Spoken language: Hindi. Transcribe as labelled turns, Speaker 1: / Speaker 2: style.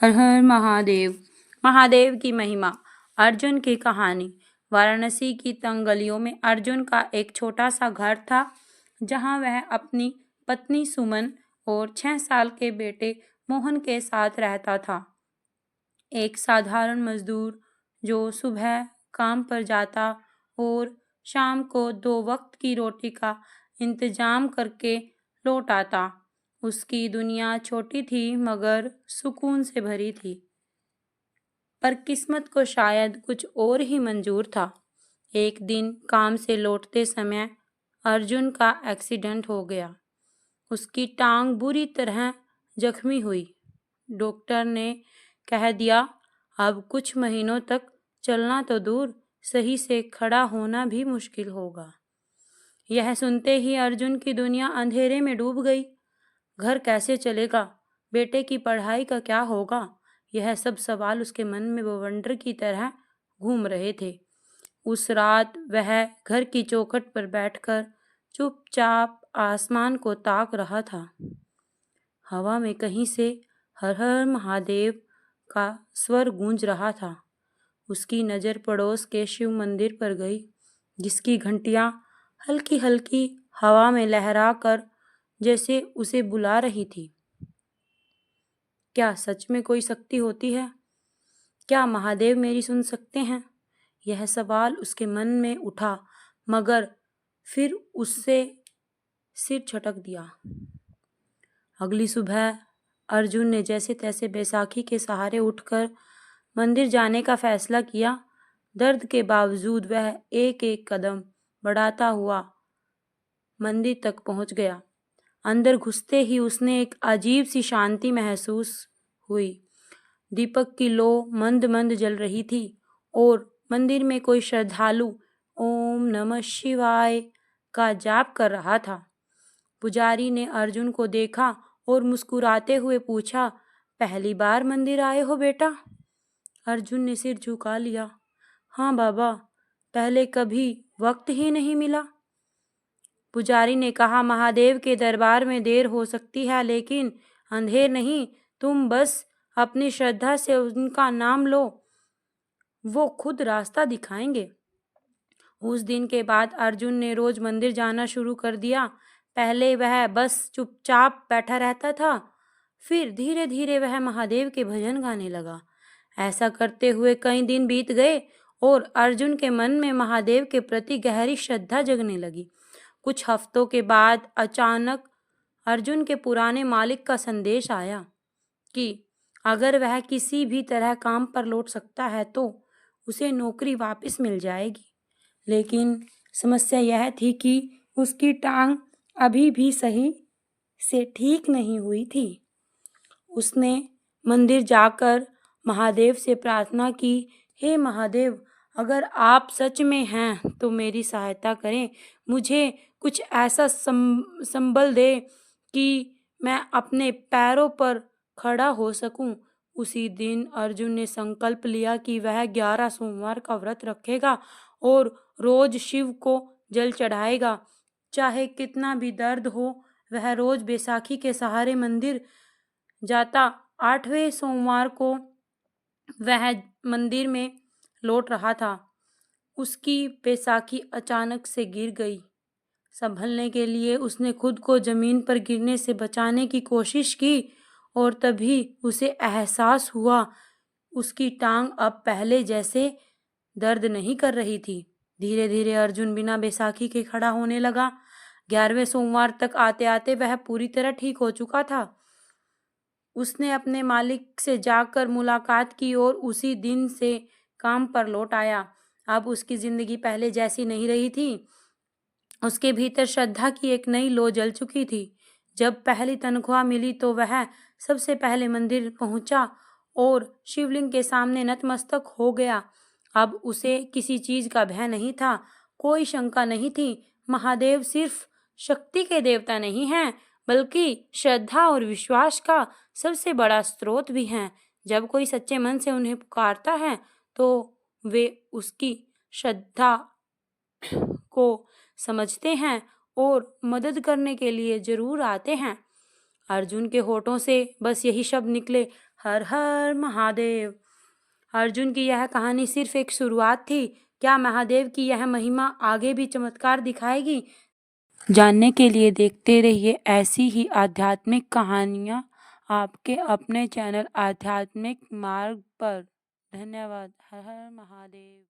Speaker 1: हर हर महादेव। महादेव की महिमा। अर्जुन की कहानी। वाराणसी की तंग गलियों में अर्जुन का एक छोटा सा घर था, जहां वह अपनी पत्नी सुमन और 6 साल के बेटे मोहन के साथ रहता था। एक साधारण मजदूर जो सुबह काम पर जाता और शाम को 2 वक्त की रोटी का इंतजाम करके लौट आता। उसकी दुनिया छोटी थी मगर सुकून से भरी थी। पर किस्मत को शायद कुछ और ही मंजूर था। एक दिन काम से लौटते समय अर्जुन का एक्सीडेंट हो गया। उसकी टांग बुरी तरह जख्मी हुई। डॉक्टर ने कह दिया, अब कुछ महीनों तक चलना तो दूर, सही से खड़ा होना भी मुश्किल होगा। यह सुनते ही अर्जुन की दुनिया अंधेरे में डूब गई। घर कैसे चलेगा? बेटे की पढ़ाई का क्या होगा? यह सब सवाल उसके मन में बवंडर की तरह घूम रहे थे। उस रात वह घर की चौखट पर बैठकर चुपचाप आसमान को ताक रहा था। हवा में कहीं से हर हर महादेव का स्वर गूंज रहा था। उसकी नज़र पड़ोस के शिव मंदिर पर गई, जिसकी घंटियां हल्की हल्की हवा में लहरा कर जैसे उसे बुला रही थी। क्या सच में कोई शक्ति होती है? क्या महादेव मेरी सुन सकते हैं? यह सवाल उसके मन में उठा, मगर फिर उससे सिर झटक दिया। अगली सुबह अर्जुन ने जैसे तैसे बैसाखी के सहारे उठकर मंदिर जाने का फैसला किया। दर्द के बावजूद वह एक एक कदम बढ़ाता हुआ मंदिर तक पहुंच गया। अंदर घुसते ही उसने एक अजीब सी शांति महसूस हुई। दीपक की लो मंद मंद जल रही थी और मंदिर में कोई श्रद्धालु ओम नमः शिवाय का जाप कर रहा था। पुजारी ने अर्जुन को देखा और मुस्कुराते हुए पूछा, पहली बार मंदिर आए हो बेटा? अर्जुन ने सिर झुका लिया। हाँ बाबा, पहले कभी वक्त ही नहीं मिला। पुजारी ने कहा, महादेव के दरबार में देर हो सकती है, लेकिन अंधेर नहीं। तुम बस अपनी श्रद्धा से उनका नाम लो, वो खुद रास्ता दिखाएंगे। उस दिन के बाद अर्जुन ने रोज मंदिर जाना शुरू कर दिया। पहले वह बस चुपचाप बैठा रहता था, फिर धीरे धीरे वह महादेव के भजन गाने लगा। ऐसा करते हुए कई दिन बीत गए और अर्जुन के मन में महादेव के प्रति गहरी श्रद्धा जगने लगी। कुछ हफ्तों के बाद अचानक अर्जुन के पुराने मालिक का संदेश आया कि अगर वह किसी भी तरह काम पर लौट सकता है तो उसे नौकरी वापस मिल जाएगी। लेकिन समस्या यह थी कि उसकी टांग अभी भी सही से ठीक नहीं हुई थी। उसने मंदिर जाकर महादेव से प्रार्थना की, हे महादेव, अगर आप सच में हैं तो मेरी सहायता करें। मुझे कुछ ऐसा संबल दे कि मैं अपने पैरों पर खड़ा हो सकूं। उसी दिन अर्जुन ने संकल्प लिया कि वह 11 सोमवार का व्रत रखेगा और रोज शिव को जल चढ़ाएगा। चाहे कितना भी दर्द हो, वह रोज बैसाखी के सहारे मंदिर जाता। 8वें सोमवार को वह मंदिर में लौट रहा था। उसकी बैसाखी अचानक से गिर गई। संभलने के लिए उसने खुद को जमीन पर गिरने से बचाने की कोशिश की और तभी उसे एहसास हुआ उसकी टांग अब पहले जैसे दर्द नहीं कर रही थी। धीरे धीरे अर्जुन बिना बैसाखी के खड़ा होने लगा। 11वें सोमवार तक आते आते वह पूरी तरह ठीक हो चुका था। उसने अपने मालिक से जाकर मुलाकात की और उसी दिन से काम पर लौट आया। अब उसकी जिंदगी पहले जैसी नहीं रही थी। उसके भीतर श्रद्धा की एक नई लौ जल चुकी थी। जब पहली तनख्वाह मिली तो वह सबसे पहले मंदिर पहुंचा और शिवलिंग के सामने नतमस्तक हो गया। अब उसे किसी चीज का भय नहीं था, कोई शंका नहीं थी। महादेव सिर्फ शक्ति के देवता नहीं हैं, बल्कि श्रद्धा और विश्वास का सबसे बड़ा स्रोत भी हैं। जब कोई सच्चे मन से उन्हें पुकारता है तो वे उसकी श्रद्धा को समझते हैं और मदद करने के लिए जरूर आते हैं। अर्जुन के होठों से बस यही शब्द निकले, हर हर महादेव। अर्जुन की यह कहानी सिर्फ एक शुरुआत थी। क्या महादेव की यह महिमा आगे भी चमत्कार दिखाएगी? जानने के लिए देखते रहिए ऐसी ही आध्यात्मिक कहानियाँ आपके अपने चैनल आध्यात्मिक मार्ग पर। धन्यवाद। हर हर महादेव।